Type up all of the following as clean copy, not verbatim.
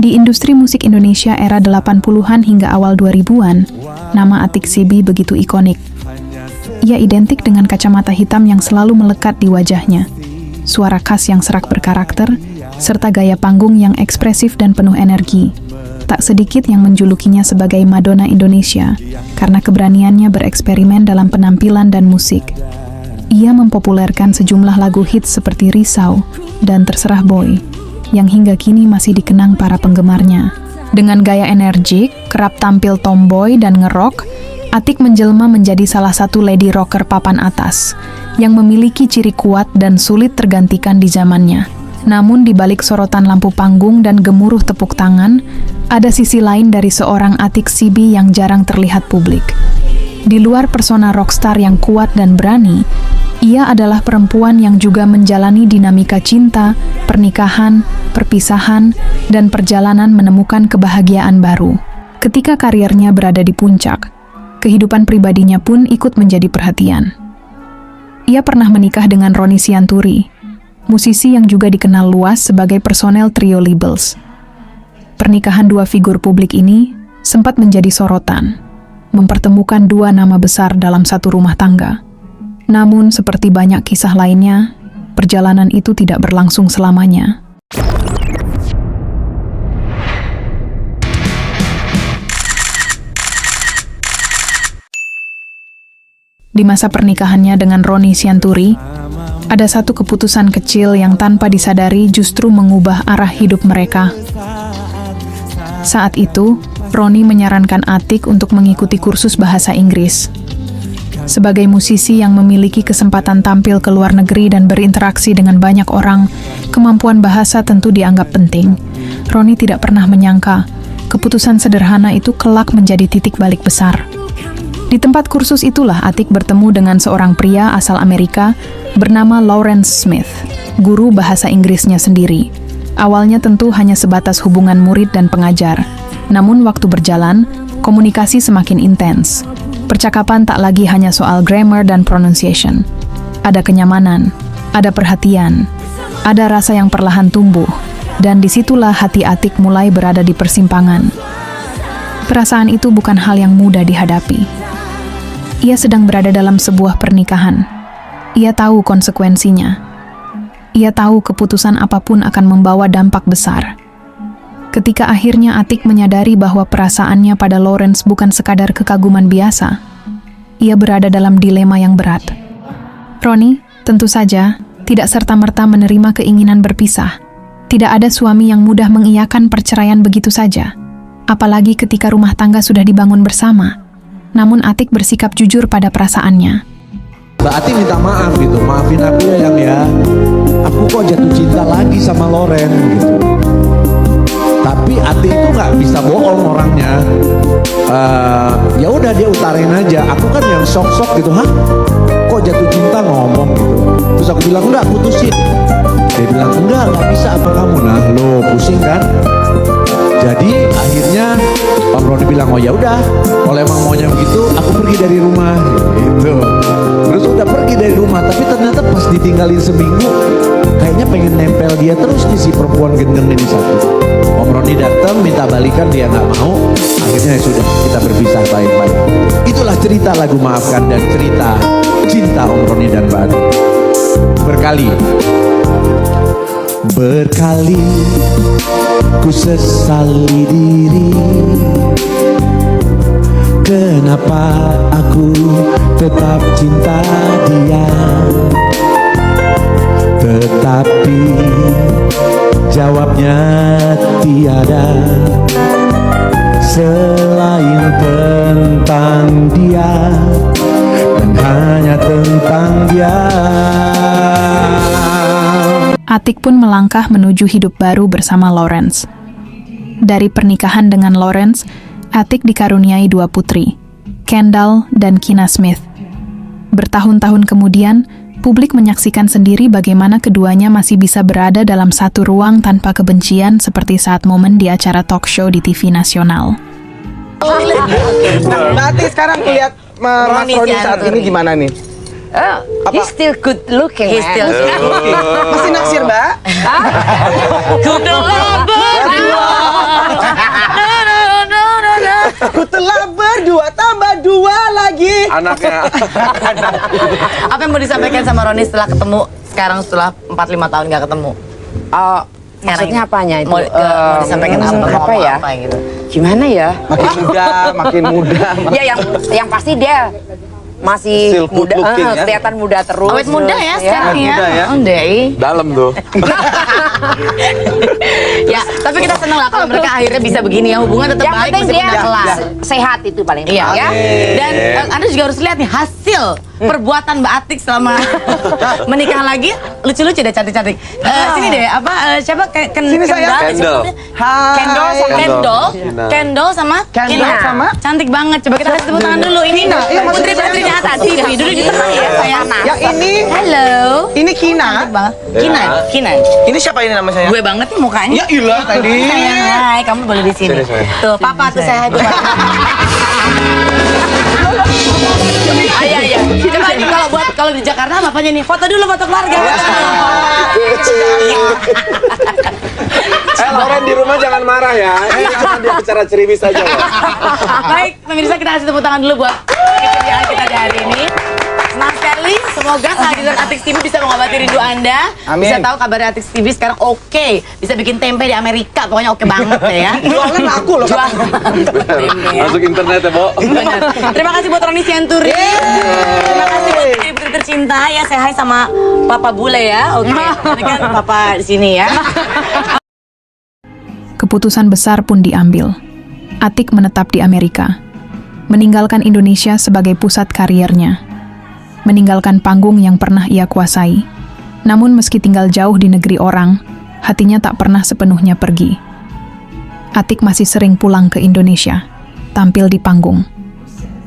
Di industri musik Indonesia era 80-an hingga awal 2000-an, nama Atik Sibi begitu ikonik. Ia identik dengan kacamata hitam yang selalu melekat di wajahnya, suara khas yang serak berkarakter, serta gaya panggung yang ekspresif dan penuh energi. Tak sedikit yang menjulukinya sebagai Madonna Indonesia karena keberaniannya bereksperimen dalam penampilan dan musik. Ia mempopulerkan sejumlah lagu hits seperti Risau dan Terserah Boy, yang hingga kini masih dikenang para penggemarnya. Dengan gaya energik, kerap tampil tomboy dan ngerok, Atik menjelma menjadi salah satu lady rocker papan atas, yang memiliki ciri kuat dan sulit tergantikan di zamannya. Namun di balik sorotan lampu panggung dan gemuruh tepuk tangan, ada sisi lain dari seorang Atik Sibi yang jarang terlihat publik. Di luar persona rockstar yang kuat dan berani, ia adalah perempuan yang juga menjalani dinamika cinta, pernikahan, perpisahan, dan perjalanan menemukan kebahagiaan baru. Ketika karirnya berada di puncak, kehidupan pribadinya pun ikut menjadi perhatian. Ia pernah menikah dengan Roni Sianturi, musisi yang juga dikenal luas sebagai personel trio Libels. Pernikahan dua figur publik ini sempat menjadi sorotan, mempertemukan dua nama besar dalam satu rumah tangga. Namun, seperti banyak kisah lainnya, perjalanan itu tidak berlangsung selamanya. Di masa pernikahannya dengan Roni Sianturi, ada satu keputusan kecil yang tanpa disadari justru mengubah arah hidup mereka. Saat itu, Roni menyarankan Atik untuk mengikuti kursus bahasa Inggris. Sebagai musisi yang memiliki kesempatan tampil ke luar negeri dan berinteraksi dengan banyak orang, kemampuan bahasa tentu dianggap penting. Roni tidak pernah menyangka, keputusan sederhana itu kelak menjadi titik balik besar. Di tempat kursus itulah Atik bertemu dengan seorang pria asal Amerika bernama Lawrence Smith, guru bahasa Inggrisnya sendiri. Awalnya tentu hanya sebatas hubungan murid dan pengajar. Namun waktu berjalan, komunikasi semakin intens. Percakapan tak lagi hanya soal grammar dan pronunciation. Ada kenyamanan, ada perhatian, ada rasa yang perlahan tumbuh, dan disitulah hati Atik mulai berada di persimpangan. Perasaan itu bukan hal yang mudah dihadapi. Ia sedang berada dalam sebuah pernikahan. Ia tahu konsekuensinya. Ia tahu keputusan apapun akan membawa dampak besar. Ketika akhirnya Atik menyadari bahwa perasaannya pada Lawrence bukan sekadar kekaguman biasa, ia berada dalam dilema yang berat. Roni, tentu saja, tidak serta-merta menerima keinginan berpisah. Tidak ada suami yang mudah mengiyakan perceraian begitu saja, apalagi ketika rumah tangga sudah dibangun bersama. Namun Atik bersikap jujur pada perasaannya. Mbak Atik minta maaf gitu, maafin aku ya, aku kok jatuh cinta lagi sama Loren gitu. Tapi Atik itu nggak bisa bohong orangnya. Ya udah dia utarain aja. Aku kan yang sok-sok gitu, kok jatuh cinta ngomong gitu. Terus aku bilang enggak, putusin. Dia bilang enggak bisa apa kamu. Nah lo pusing kan. Jadi akhirnya Om Roni bilang oh ya udah, kalau emang maunya begitu, aku pergi dari rumah gitu. Terus udah pergi dari rumah, tapi ternyata pas ditinggalin seminggu, kayaknya pengen nempel dia terus nih si perempuan gendeng ini satu. Om Roni datang minta balikan, dia nggak mau. Akhirnya ya sudah, kita berpisah baik-baik. Itulah cerita lagu Maafkan dan cerita cinta Om Roni dan Mbak Atik. Berkali ku sesali diri, kenapa aku tetap cinta dia. Tetapi jawabnya tiada selain tentang dia, dan hanya tentang dia. Atik pun melangkah menuju hidup baru bersama Lawrence. Dari pernikahan dengan Lawrence, Atik dikaruniai dua putri, Kendall dan Kina Smith. Bertahun-tahun kemudian, publik menyaksikan sendiri bagaimana keduanya masih bisa berada dalam satu ruang tanpa kebencian seperti saat momen di acara talk show di TV nasional. Mbak Atik sekarang lihat Mas Roni saat ini gimana nih? He's still good looking. Masih naksir, Mbak? Good looking. Anaknya. Apa yang mau disampaikan sama Roni setelah ketemu sekarang setelah 4-5 tahun nggak ketemu? Maksudnya apanya itu? Mau disampaikan apa ya? Apa gitu? Gimana ya? Makin muda. Ya yang pasti dia masih Still good muda, looking, ya? kelihatan muda terus. Awet muda ya sekarang ya. muda ya. Oh, deh. Dalam tuh. Ya, tapi kita senang lah kalau mereka akhirnya bisa begini ya, hubungan tetap Yang baik penting meskipun dia udah kelas. sehat itu paling Iya. penting, ya. Dan Anda juga harus lihat nih hasil perbuatan Mbak Atik selama menikah lagi lucu-lucu deh, cantik-cantik. Sini deh, siapa Sini saya. Kendall. Kendall sama Kendall sama cantik banget. Coba kita kasih tepuk tangan dulu. Ini Iya, maksudnya putri-putrinya atas TV. Duduk di tengah ya, sayang. Yang ini, Halo. ini Kina. Cantik banget. Kina. Ini siapa ini nama saya? Gue banget nih mukanya. Ya ilah tadi. Sayang, hai, kamu boleh di sini. Sini, sayang. Tuh, papa tuh saya tuh. Iya. Coba ini kalau di Jakarta bapaknya nih, foto dulu foto keluarga. Loren di rumah jangan marah ya. Ini cuma di acara ceribis aja ya. Baik, pemirsa kita kasih tepuk tangan dulu buat kemudian kita di hari ini. Senang sekali, semoga kehadiran Atix TV bisa mengobati rindu Anda. Amin. Bisa tahu kabarnya Atix TV sekarang oke. Bisa bikin tempe di Amerika, pokoknya oke banget ya. Jualan aku loh. Jual. Masuk internet ya, Bo. Benar. Terima kasih buat Roni Sianturi. Terima kasih buat putri tercinta ya. Saya hai sama Papa Bule ya. Oke. Ini kan Papa di sini ya. Keputusan besar pun diambil. Atik menetap di Amerika, meninggalkan Indonesia sebagai pusat karirnya, meninggalkan panggung yang pernah ia kuasai. Namun meski tinggal jauh di negeri orang, hatinya tak pernah sepenuhnya pergi. Atik masih sering pulang ke Indonesia, tampil di panggung,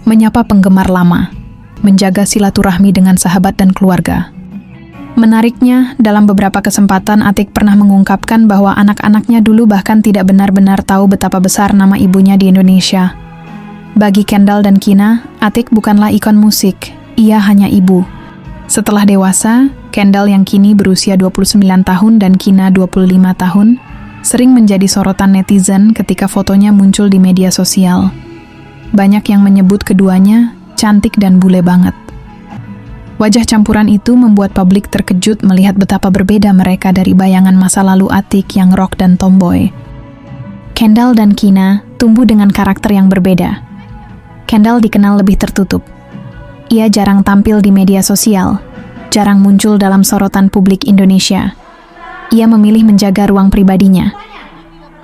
menyapa penggemar lama, menjaga silaturahmi dengan sahabat dan keluarga. Menariknya, dalam beberapa kesempatan Atik pernah mengungkapkan bahwa anak-anaknya dulu bahkan tidak benar-benar tahu betapa besar nama ibunya di Indonesia. Bagi Kendall dan Kina, Atik bukanlah ikon musik, ia hanya ibu. Setelah dewasa, Kendall yang kini berusia 29 tahun dan Kina 25 tahun, sering menjadi sorotan netizen ketika fotonya muncul di media sosial. Banyak yang menyebut keduanya cantik dan bule banget. Wajah campuran itu membuat publik terkejut melihat betapa berbeda mereka dari bayangan masa lalu Atik yang rock dan tomboy. Kendall dan Kina tumbuh dengan karakter yang berbeda. Kendall dikenal lebih tertutup. Ia jarang tampil di media sosial, jarang muncul dalam sorotan publik Indonesia. Ia memilih menjaga ruang pribadinya.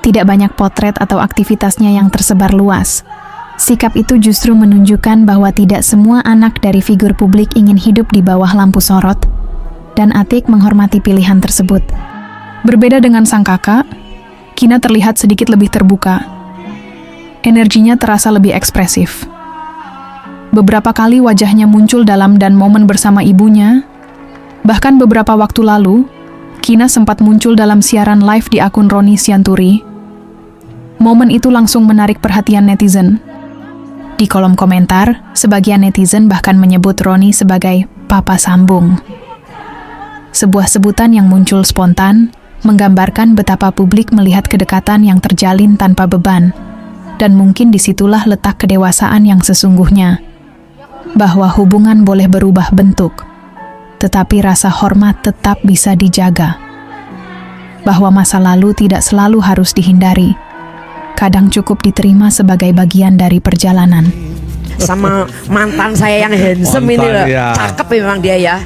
Tidak banyak potret atau aktivitasnya yang tersebar luas. Sikap itu justru menunjukkan bahwa tidak semua anak dari figur publik ingin hidup di bawah lampu sorot, dan Atik menghormati pilihan tersebut. Berbeda dengan sang kakak, Kina terlihat sedikit lebih terbuka. Energinya terasa lebih ekspresif. Beberapa kali wajahnya muncul dalam dan momen bersama ibunya. Bahkan beberapa waktu lalu, Kina sempat muncul dalam siaran live di akun Roni Sianturi. Momen itu langsung menarik perhatian netizen. Di kolom komentar, sebagian netizen bahkan menyebut Roni sebagai Papa Sambung. Sebuah sebutan yang muncul spontan, menggambarkan betapa publik melihat kedekatan yang terjalin tanpa beban. Dan mungkin disitulah letak kedewasaan yang sesungguhnya. Bahwa hubungan boleh berubah bentuk, tetapi rasa hormat tetap bisa dijaga. Bahwa masa lalu tidak selalu harus dihindari. Kadang cukup diterima sebagai bagian dari perjalanan. Sama mantan saya yang handsome ini Mantan, loh. ya. Cakep memang dia ya.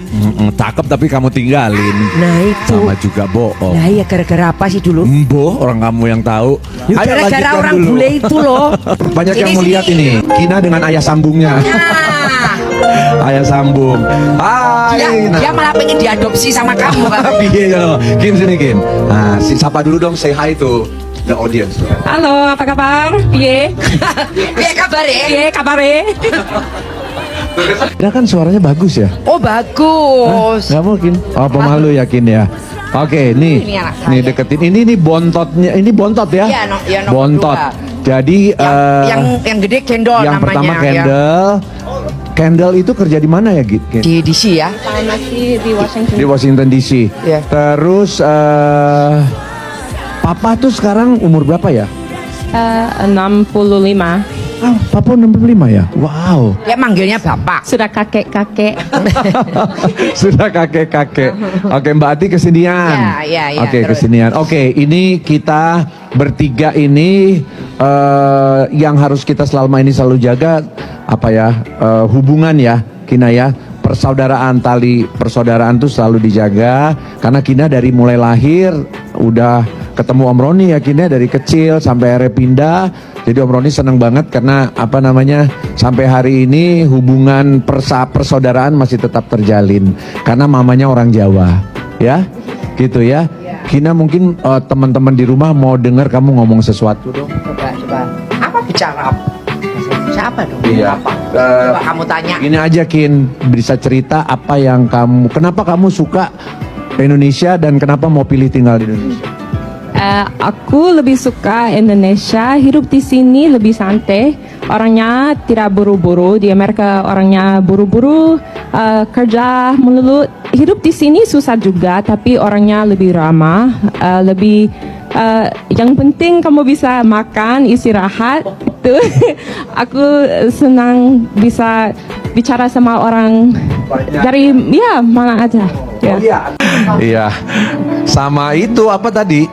Cakep tapi kamu tinggalin. Nah itu. Sama juga bohong. Nah iya gara-gara apa sih dulu? Embo, orang kamu yang tahu. Ya, gara-gara lanjutkan orang dulu. bule itu loh. Banyak yang Sini, mau lihat sini. ini. Kina dengan ayah sambungnya. Nah, Ayah sambung. Hai. dia malah pengen diadopsi sama kamu kan. Piye ya. Kin sini Kin. Nah, sapa dulu dong, say hi to the audience. Halo, apa kabar? Piye? Piye kabar ya? Piye kabare? Dia kan suaranya bagus ya. Oh bagus. Nggak mungkin. Oh pemalu yakin ya. Oke, nih, Ini anak saya. nih deketin. Ini bontotnya. Ini bontot ya? Iya, iya, nomor bontot. 2. Jadi Yang gede Kendall yang namanya. pertama ya. Kendall. Kendall itu kerja di mana ya, Git? Di DC ya. Masih di Washington. Di Washington DC. Iya. Terus Papa tuh sekarang umur berapa ya? 65. Papa 65 ya? Wow. Ya manggilnya bapak. Sudah kakek-kakek. Sudah kakek-kakek. Oke, Mbak Ati kesenian. Ya, Oke, terus. kesenian. Oke, ini kita bertiga ini yang harus kita selama ini selalu jaga apa ya? Hubungan ya, Kina ya. Persaudaraan, tali persaudaraan tuh selalu dijaga karena Kina dari mulai lahir udah ketemu Om Roni ya, Kina dari kecil sampai akhirnya pindah. Jadi Om Roni seneng banget karena apa namanya sampai hari ini hubungan persaudaraan masih tetap terjalin karena mamanya orang Jawa ya, gitu ya. Kina mungkin teman-teman di rumah mau dengar kamu ngomong sesuatu dong. Coba. Apa bicara? Siapa dong? Iya. Apa? Coba kamu tanya. Gini aja Kin, bisa cerita apa yang kenapa kamu suka Indonesia dan kenapa mau pilih tinggal di Indonesia? Aku lebih suka Indonesia. Hidup di sini lebih santai. Orangnya tidak buru-buru. Di Amerika orangnya buru-buru, kerja melulu. Hidup di sini susah juga, tapi orangnya lebih ramah, lebih. Yang penting kamu bisa makan, istirahat. Itu aku senang bisa bicara sama orang dari mana aja. Ya. Iya. Sama itu apa tadi?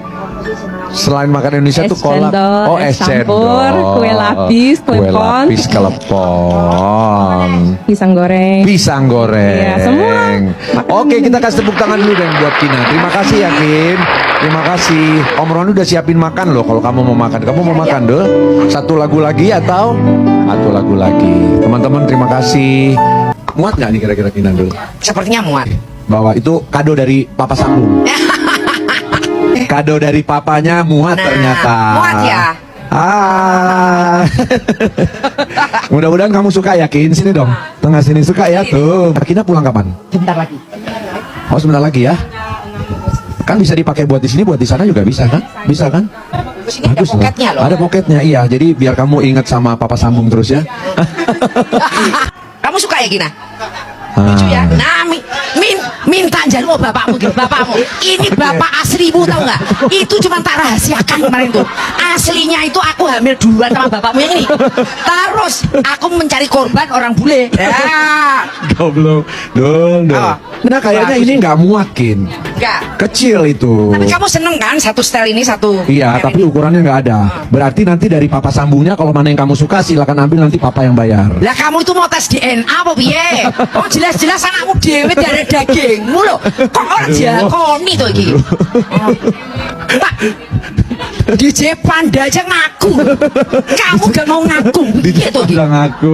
Selain makan Indonesia Es tuh kolak. cendol, Oh, es es campur, cendol. kue lapis, Kue klepon. lapis, kelepon. Pisang goreng. Pisang goreng. Iya, semua. Oke, kita kasih tepuk tangan dulu deh buat Kina. Terima kasih ya, Kin. Terima kasih. Om Roni udah siapin makan loh kalau kamu mau makan. Kamu mau makan deh? Satu lagu lagi atau satu lagu lagi? Teman-teman terima kasih. Muat nggak nih kira-kira Kina dulu? Sepertinya muat. Bahwa itu kado dari Papa Sambung. Kado dari papanya muat Nah, ternyata. muat ya? Mudah-mudahan kamu suka ya, Kin. Sini dong. Tengah sini suka ya tuh. Kina pulang kapan? Bentar lagi. Oh, sebentar lagi ya. Kan bisa dipakai buat di sini, buat di sana juga bisa kan? Bisa kan? Sini ada poketnya loh. Ada poketnya, iya. Jadi biar kamu ingat sama Papa Sambung terus ya. Kamu suka ya Gina? Ah. Lucu ya. Nah, minta jalur bapakmu, bapakmu. Ini bapak aslimu tau nggak? Itu cuma tak rahasiakan kemarin tuh. Aslinya itu aku hamil duluan sama bapakmu yang ini. Terus aku mencari korban orang bule. Ya. Goblok. Dong. Apa? Nah, kayaknya ini nggak muat, Kin. Enggak. Kecil itu. Tapi kamu seneng kan satu style ini satu? Iya, yang tapi ini? ukurannya nggak ada. Berarti nanti dari Papa Sambungnya kalau mana yang kamu suka silakan ambil, nanti Papa yang bayar. Lah kamu itu mau tes DNA apa piye? Oh jelas-jelas anakmu dewe darah dagingmu loh. Kok ora diakoni to iki? Pak, DJ Panda aja ngaku. Kamu gak mau ngaku. DJ Piye to iki? Panda ngaku.